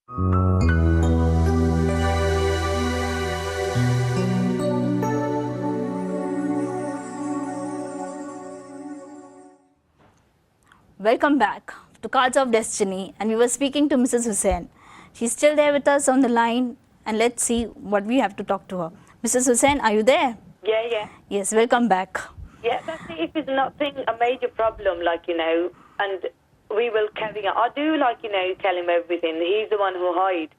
Welcome back to Cards of Destiny, and we were speaking to Mrs. Hussain. She's still there with us on the line, and let's see what we have to talk to her. Mrs. Hussain, are you there? Yeah. Yes, welcome back. Yeah, that's it. If it's nothing, a major problem, and we will carry on. I do, tell him everything. He's the one who hides.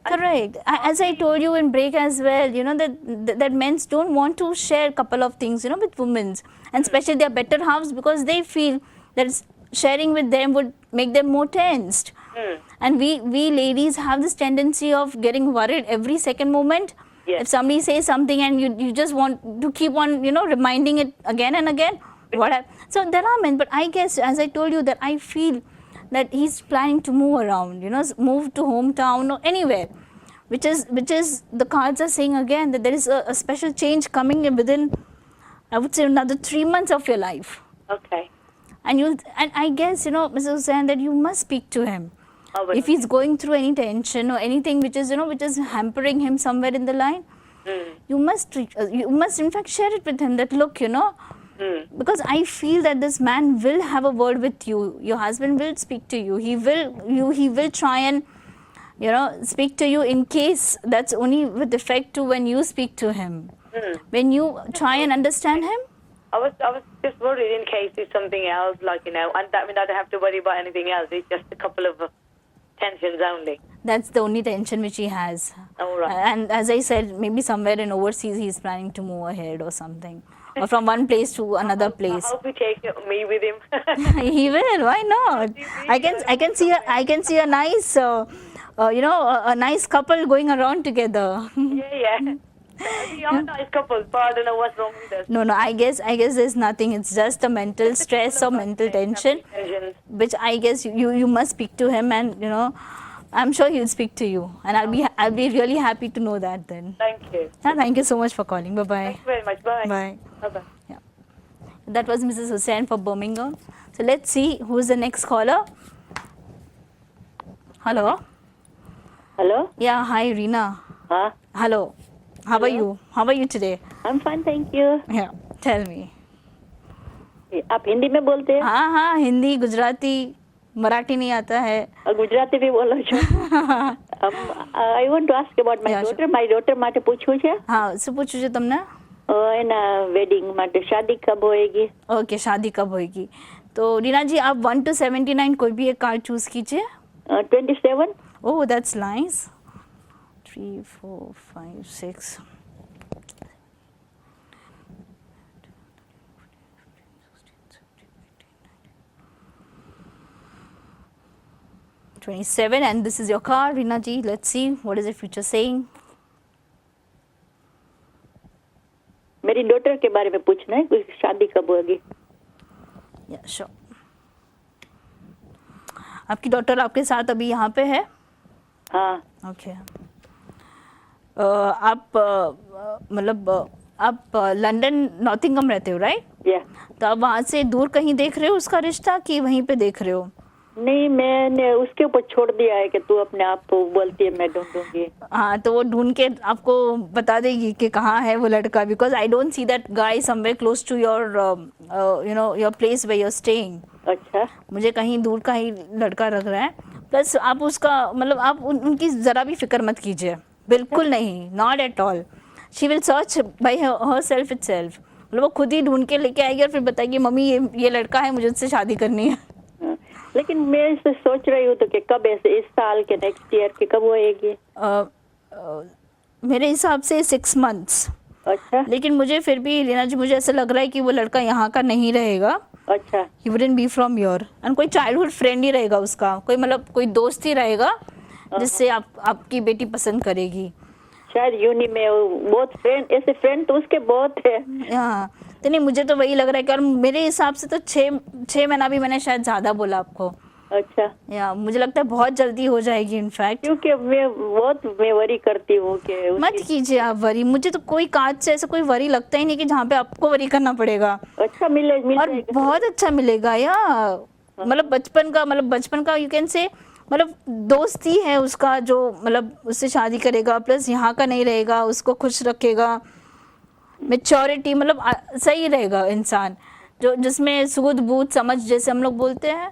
Correct. As I told you in break as well, that men don't want to share a couple of things, with women, and especially their better halves, because they feel that sharing with them would make them more tensed. And we ladies have this tendency of getting worried every second moment. Yes. If somebody says something and you just want to keep on, reminding it again and again. So there are men, but I guess, as I told you, that I feel that he's planning to move around, move to hometown or anywhere, which is the cards are saying again that there is a special change coming within, I would say, another 3 months of your life. Okay. And I guess, Mrs. Hussain, that you must speak to him. If he's going through any tension or anything which is hampering him somewhere in the line, you must in fact share it with him that, look, because I feel that this man will have a word with you. Your husband will speak to you. He will try and, speak to you in case that's only with effect to when you speak to him. When you try and understand him. I was just worried in case it's something else, and that means I don't have to worry about anything else. It's just a couple of tensions only. That's the only tension which he has. All right. And as I said, maybe somewhere in overseas he's planning to move ahead or something, or from one place to another place. I hope he takes me with him. He will. Why not? I can see a nice, a nice couple going around together. Yeah. We are nice couples, but I don't know what's wrong with us. No. I guess there's nothing. It's just a mental stress or mental tension, which I guess you must speak to him, and I'm sure he'll speak to you, and I'll be really happy to know that then. Thank you. Thank you so much for calling. Bye bye. Thank you very much. Bye. Bye. Bye. Yeah. That was Mrs. Hussain for Birmingham. So let's see who's the next caller. Hello. Hello? Yeah. Hi, Reena. Huh? Hello. How are you? How are you today? I'm fine, thank you. Yeah. Tell me. आप हिंदी में बोलते हैं? हाँ, हिंदी, गुजराती, मराठी नहीं आता है. और गुजराती भी बोलो છો. I want to ask about my daughter. Sure. My daughter માટે પૂછવું છે. हाँ, શું પૂછવું છે તમને? એના વેડિંગ માટે शादी कब होएगी? ओके, शादी कब होएगी? तो रीना जी आप 1 to 79 कोई भी एक कार्ड चूज कीजिए. 27. Oh, that's nice. 3, 4, 5, 6. $27, and this is your card, Reena ji. Let's see what is the future saying. मेरी डॉटर के बारे में पूछना है, कोई शादी कब होगी? Yeah, sure. आपकी डॉटर आपके साथ अभी यहाँ पे है? हाँ. ओके. आप मतलब आप लंदन नॉटिंघम रहते हो, राइट? या. तो आप वहाँ से दूर कहीं देख रहे हो उसका रिश्ता कि वहीं पे देख रहे हो? नहीं, मैंने उसके ऊपर छोड़ दिया है कि तू अपने आप को बोलती है मैं ढूंढूंगी. हाँ, तो वो ढूंढ के आपको बता देगी कि कहाँ है वो लड़का, because I don't see that guy somewhere close to your your place where you are staying. अच्छा. मुझे कहीं दूर का ही लड़का लग रहा है. प्लस आप उसका मतलब आप उनकी ज़रा भी फिक्र मत कीजिए, बिल्कुल नहीं, not at all. She will search by her self itself. मतलब वो खुद ही ढूंढ के लेके आएगी और फिर बताएगी मम्मी ये लड़का है, मुझे उससे शादी करनी है. लेकिन मैं इसे सोच रही हूँ तो कि कब ऐसे इस साल के नेक्स्ट ईयर की कब होएगी? मेरे हिसाब से 6 months. अच्छा. लेकिन मुझे फिर भी रीना जी मुझे ऐसा लग रहा है कि वो लड़का यहाँ का नहीं रहेगा. अच्छा. He wouldn't be from your, and कोई चाइल्डहुड फ्रेंड ही रहेगा उसका, कोई मतलब कोई दोस्त ही रहेगा जिससे आपकी बेटी पसंद करेगी. शायद यूनी में बहुत फ्रेंड, ऐसे फ्रेंड तो उसके बहुत है. हाँ, तो नहीं मुझे तो वही लग रहा है कि और मेरे हिसाब से तो 6 महीना भी मैंने शायद ज़्यादा बोला आपको. अच्छा. या मुझे लगता है बहुत जल्दी हो जाएगी इनफैक्ट. क्योंकि मैं वरी करती हूँ कि मत कीजिए आप वरी. मुझे तो कोई काज से ऐसा कोई वरी लगता ही नहीं कि जहाँ पे आपको वरी करना पड़ेगा. अच्छा मिल और बहुत अच्छा मिलेगा. या मतलब बचपन का यू कैन से मतलब दोस्ती है उसका, जो मतलब उससे शादी करेगा प्लस यहाँ का नहीं रहेगा, उसको खुश रखेगा, मैच्योरिटी मतलब सही रहेगा इंसान, जो जिसमें सूद बूद समझ जैसे हम लोग बोलते हैं,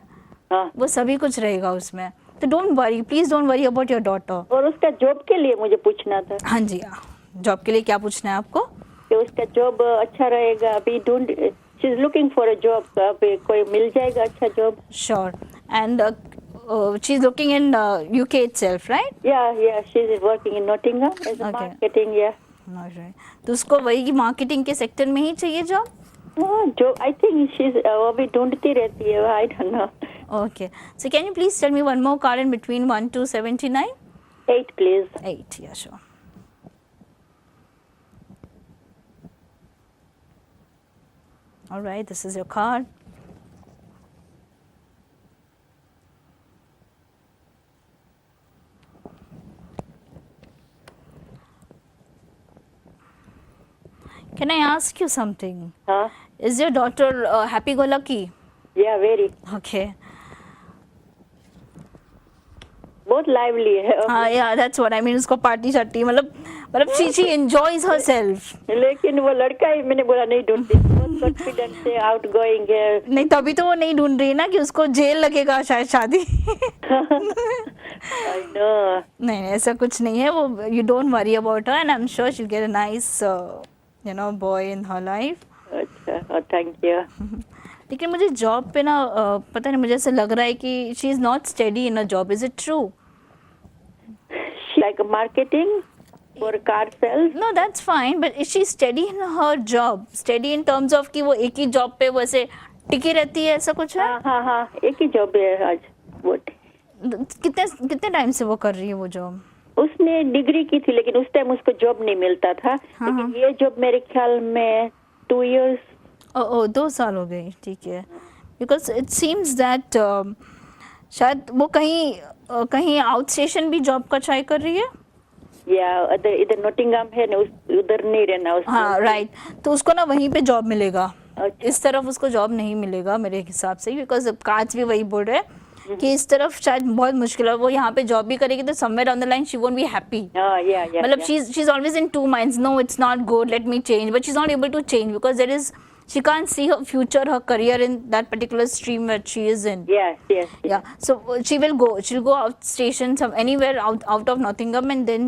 हाँ। वो सभी कुछ रहेगा उसमें। तो don't worry, please don't worry about your daughter. और उसका जॉब के लिए मुझे पूछना था। हाँ जी, जॉब के लिए क्या पूछना है आपको? कि उसका जॉब अच्छा रहेगा, अभी she is looking for a job, अभी कोई मिल जाएगा अच्छा job? Sure. And she is looking in UK itself, right? Yeah, she is working in Nottingham as a Okay. marketing, yeah. Alright. तो उसको वही मार्केटिंग के सेक्टर में ही चाहिए जॉब? जो आई थिंक शी अभी ढूंढती रहती है, I don't know. Okay. So can you please tell me one more card in between 1 to 79? 8 please. 8, yeah, sure. All right, this is your card. Can I ask you something? हाँ, Is your daughter happy-go-lucky? yeah, very. Okay. बहुत lively है। Yeah, that's what I mean. उसको party शार्टी मतलब she enjoys herself. लेकिन वो लड़का ही मैंने बोला नहीं ढूंढती, बहुत कॉन्फिडेंट है, आउट गोइंग है। नहीं, तभी तो वो नहीं ढूंढ रही ना कि उसको जेल लगेगा शायद शादी। I know. नहीं, ऐसा कुछ नहीं है। वो you don't worry about her and I'm sure she'll get a nice boy in her life. अच्छा, थैंक यू। लेकिन मुझे जॉब पे ना पता नहीं, मुझे ऐसा लग रहा है कि she is not steady in a job. Is it true? Like marketing for car sales? No, that's fine, but is she steady in her job? Steady in terms of कि वो एक ही जॉब पे वैसे टिकी रहती है, ऐसा कुछ है? हाँ, एक ही जॉब है आज। वो कितने टाइम से वो कर रही है वो जॉब? उसने डिग्री की थी, लेकिन उस टाइम उसको जॉब नहीं मिलता था। लेकिन ये जॉब मेरे ख्याल में 2 years। 2 साल हो गए, ठीक है। बिकॉज इट सीम्स दैट शायद वो कहीं आउट स्टेशन भी जॉब का ट्राई कर रही है। या इधर नोटिंगहम है ना, उधर नहीं रहना उसको। हाँ, राइट। तो उसको ना वहीं पे जॉब मिलेगा। अच्छा। इस तरफ उसको जॉब नहीं मिलेगा मेरे हिसाब से, बिकॉज काज भी वही बोल रहे हैं कि इस तरफ शायद बहुत मुश्किल है। वो यहाँ पे जॉब भी करेगी तो somewhere on the line she won't be happy. मतलब she is always in 2 minds. No, it's not good, let me change, but she's not able to change because she can't see her future, her career in that particular stream that she is in. Yes. Yeah, so she'll go out station anywhere out of Nottingham, and then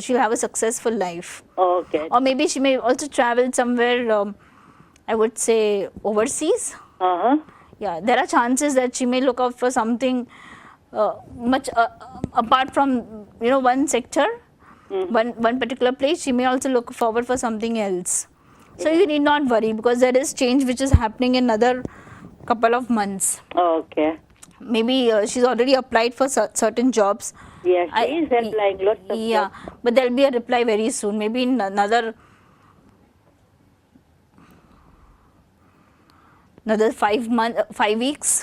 she'll have a successful life. Okay. Or maybe she may also travel somewhere, I would say overseas. Yeah, there are chances that she may look out for something much apart from one sector, one particular place. She may also look forward for something else. So you need not worry because there is change which is happening in another couple of months. Okay. Maybe she's already applied for certain jobs. Yeah, she is applying lots of Yeah, jobs. but there'll be a reply very soon. Maybe in another 5 weeks.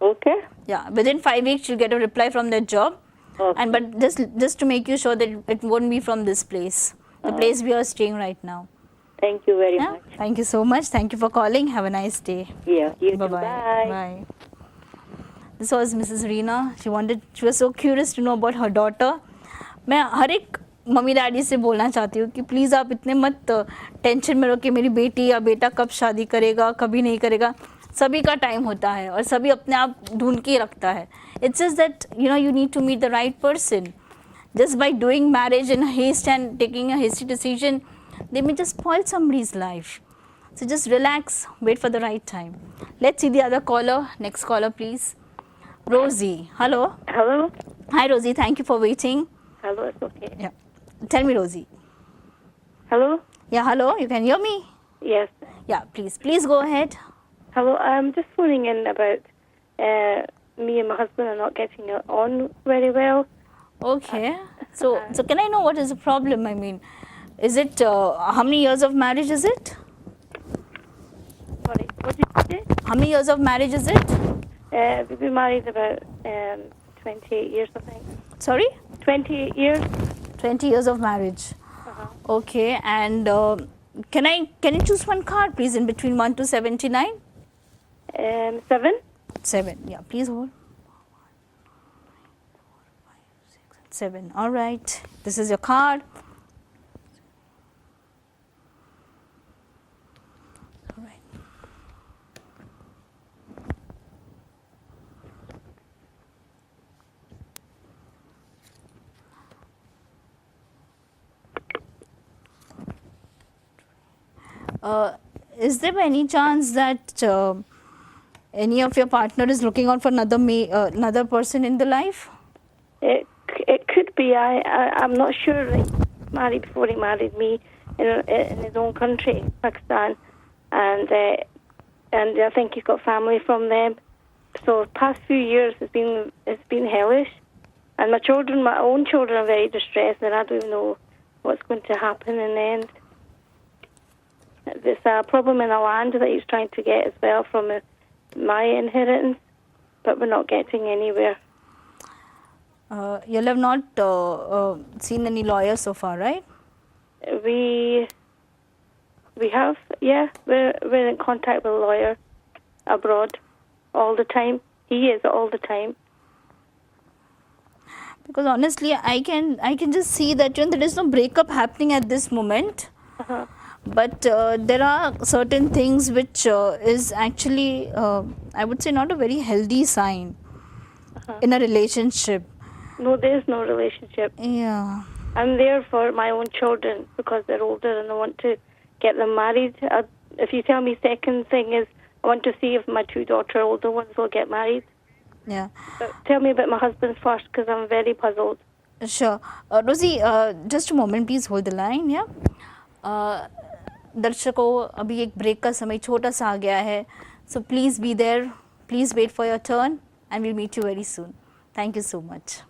Okay. Yeah, within 5 weeks she'll get a reply from that job. Okay. And but just to make you sure that it won't be from this place, the place we are staying right now. Thank you very Yeah. much. Thank you so much. Thank you for calling. Have a nice day. Yeah. You too. Bye-bye. Bye. Bye. This was Mrs. Reena. She was so curious to know about her daughter. मैं हर एक mummy daddy से बोलना चाहती हूँ कि please आप इतने मत टेंशन में रहो कि मेरी बेटी या बेटा कब शादी करेगा, कभी नहीं करेगा। सभी का टाइम होता है और सभी अपने आप ढूंढ के रखता है। It's just that you need to meet the right person. Just by doing marriage in haste and taking a hasty decision, they may just spoil somebody's life. So just relax, wait for the right time. Let's see the other caller. Next caller, please. Rosie. Hello. Hello? Hi, Rosie. Thank you for waiting. Hello, it's okay. Yeah. Tell me, Rosie. Hello? Yeah, hello. You can hear me? Yes. Yeah, please go ahead. Hello, I'm just phoning in about me and my husband are not getting on very well. Okay. So can I know what is the problem? I mean, is it how many years of marriage is it? Sorry, what did you say? How many years of marriage is it? We've been married about 28 years, I think. Sorry? 28 years. 20 years of marriage. Okay. And can you choose one card, please, in between 1 to 79? 7. 7. Yeah, please hold. 7. All right. This is your card. All right. Is there any chance that any of your partner is looking out for another person in the life? It could be. I'm not sure. He married before he married me in his own country, Pakistan, and I think he's got family from them. So the past few years it's been hellish, and my own children are very distressed, and I don't even know what's going to happen in the end. There's a problem in the land that he's trying to get as well from my inheritance, but we're not getting anywhere. You have not seen any lawyer so far, right? We have, yeah. We're in contact with a lawyer abroad all the time. He is all the time. Because honestly, I can just see that there is no breakup happening at this moment. Uh-huh. But there are certain things which is actually, I would say, not a very healthy sign in a relationship. No, there's no relationship. Yeah. I'm there for my own children because they're older and I want to get them married. If you tell me second thing is I want to see if my 2 older ones will get married. Yeah. But tell me about my husband first because I'm very puzzled. Sure. Rosie, just a moment, please hold the line. Yeah. दर्शकों अभी एक break का समय छोटा सा आ गया है, so please be there, please wait for your turn and we'll meet you very soon. Thank you so much.